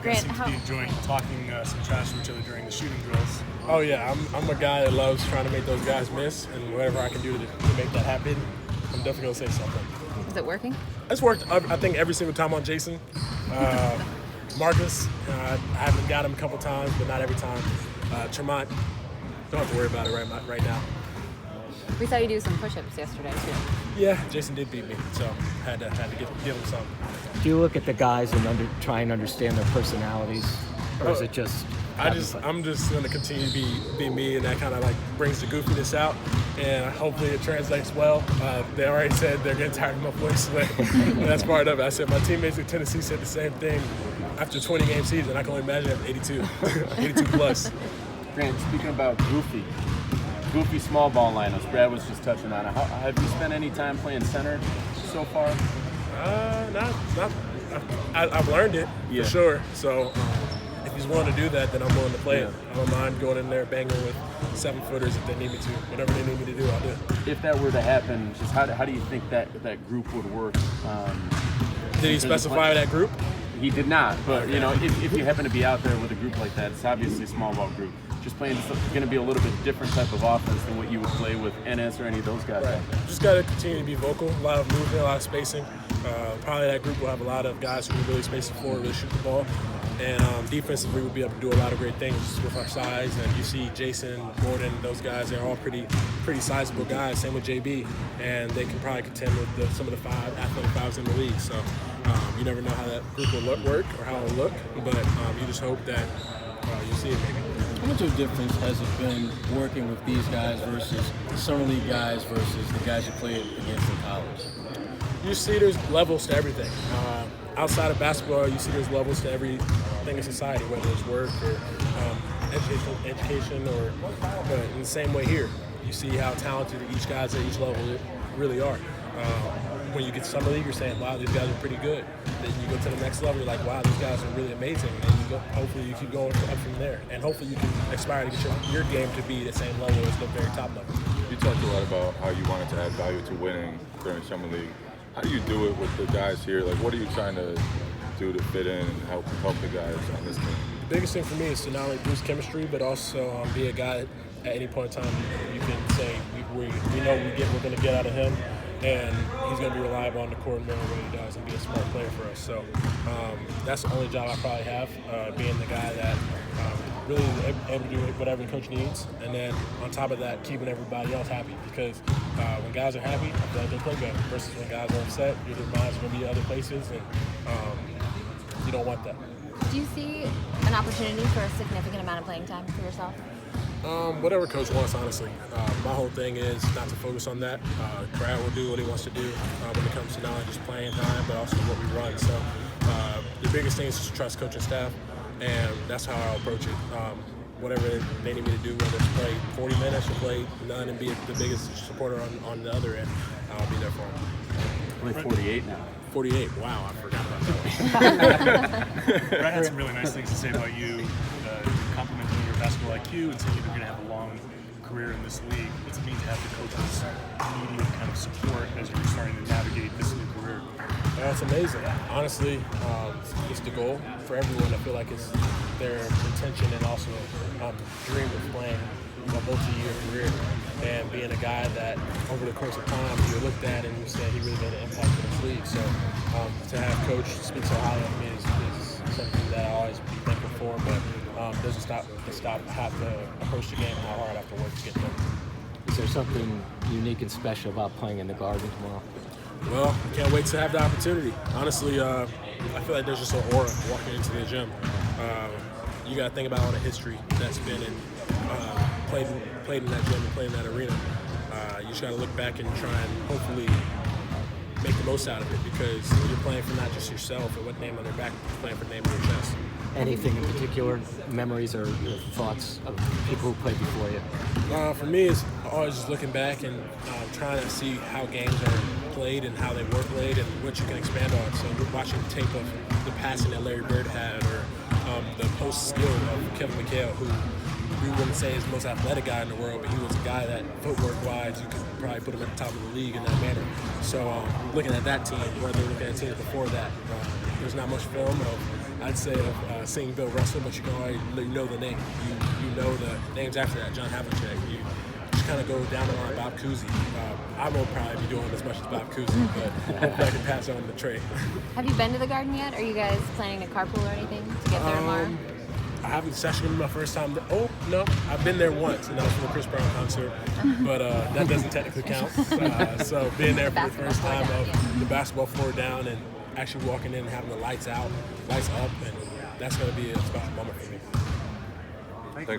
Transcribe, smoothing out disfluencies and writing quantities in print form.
Grant, seem to be enjoying talking some trash to each other during the shooting drills. Oh yeah, I'm a guy that loves trying to make those guys miss, and whatever I can do to make that happen, I'm definitely gonna say something. Is it working? It's worked, I think, every single time on Jason. Marcus, I haven't got him a couple times, but not every time. Tremont, don't have to worry about it right now. We saw you do some push-ups yesterday too. Yeah, Jason did beat me, so had to give him some. Do you look at the guys and try and understand their personalities, or is it just? I'm just going to continue to be me, and that kind of like brings the goofiness out, and hopefully it translates well. They already said they're getting tired of my voice, but that's part of it. I said my teammates in Tennessee said the same thing after 20-game season. I can only imagine after 82 plus. Grant, speaking about goofy small ball lineups, Brad was just touching on it. Have you spent any time playing center so far? Not. I've learned it for sure. So if he's willing to do that, then I'm willing to play it. I don't mind going in there banging with 7-footers if they need me to. Whatever they need me to do, I'll do. If that were to happen, just how do you think that group would work? Did he specify that group? He did not, but you know, if you happen to be out there with a group like that, it's obviously a small ball group. Just playing is going to be a little bit different type of offense than what you would play with NS or any of those guys. Right. Just got to continue to be vocal. A lot of movement, a lot of spacing. Probably that group will have a lot of guys who can really space the floor, really shoot the ball. And defensively, we'll be able to do a lot of great things with our size. And you see Jason, Gordon, those guys, they're all pretty sizable guys. Same with JB. And they can probably contend with some of the athletic fives in the league. So you never know how that group will work or how it'll look. But you just hope that you'll see it maybe. How much of a difference has it been working with these guys versus summer league guys versus the guys you played against in college? You see there's levels to everything. Outside of basketball, you see there's levels to everything in society, whether it's work or education but in the same way here. You see how talented each guys at each level really are. When you get to summer league, you're saying, wow, these guys are pretty good. Then you go to the next level, you're like, wow, these guys are really amazing. And hopefully you keep going up from there. And hopefully you can aspire to get your game to be the same level as the very top level. You talked a lot about how you wanted to add value to winning during summer league. How do you do it with the guys here? Like, what are you trying to do to fit in and help the guys on this team? The biggest thing for me is to not only boost chemistry, but also be a guy at any point in time you can say, we know we're going to get out of him. And he's going to be reliable on the court no matter what he does and be a smart player for us. So that's the only job I probably have, being the guy that really is able to do whatever the coach needs. And then on top of that, keeping everybody else happy. Because when guys are happy, I feel like they play better. Versus when guys are upset, your mind's going to be other places, and you don't want that. Do you see an opportunity for a significant amount of playing time for yourself? Whatever coach wants, honestly. My whole thing is not to focus on that. Brad will do what he wants to do when it comes to not only just playing time, but also what we run. So the biggest thing is just trust coaching staff, and that's how I'll approach it. Whatever they need me to do, whether it's play 40 minutes or play none and be the biggest supporter on the other end, I'll be there for them. Play 48 now. 48, wow, I forgot about that. Brad had some really nice things to say about you, complimenting your basketball IQ and saying you're going to have a long career in this league. What's it mean to have the coach's immediate kind of support as you're starting to navigate this new career? That's amazing. Honestly, it's the goal for everyone. I feel like it's their intention and also dream of playing a multi-year career and being a guy that over the course of time you looked at and you said he really made an impact in this league. So to have Coach speak so highly of me is something that I'll always be thankful for, but doesn't stop I have to approach the game how hard I have to work to get there. Is there something unique and special about playing in the Garden tomorrow? Well, I can't wait to have the opportunity. Honestly, I feel like there's just an aura walking into the gym. You got to think about all the history that's been played in that gym and played in that arena. You just got to look back and try and hopefully make the most out of it, because you're playing for not just yourself and what name on their back, you're playing for the name on your chest. Anything in particular, memories or your thoughts of people who played before you? For me, it's always just looking back and trying to see how games are played and how they were played and what you can expand on. So we're watching tape of the passing that Larry Bird had, or the post skill of Kevin McHale, who we wouldn't say is the most athletic guy in the world, but he was a guy that footwork-wise, you could probably put him at the top of the league in that manner. So looking at that team, whether looking at teams before that, there's not much film of, I'd say, of seeing Bill Russell, but you can already know the name. You know the names after that, John Havlicek. You just kind of go down the line, Bob Cousy. I won't probably be doing as much as Bob Cousy, but hopefully I can pass on the trait. Have you been to the Garden yet? Are you guys planning to carpool or anything to get there tomorrow? I haven't sessioned with my first time. Oh, no, I've been there once, and that was for the Chris Brown concert, but that doesn't technically count. So being there for the first time of the basketball floor down and actually walking in and having the lights out, lights up, and that's going to be a special moment for me.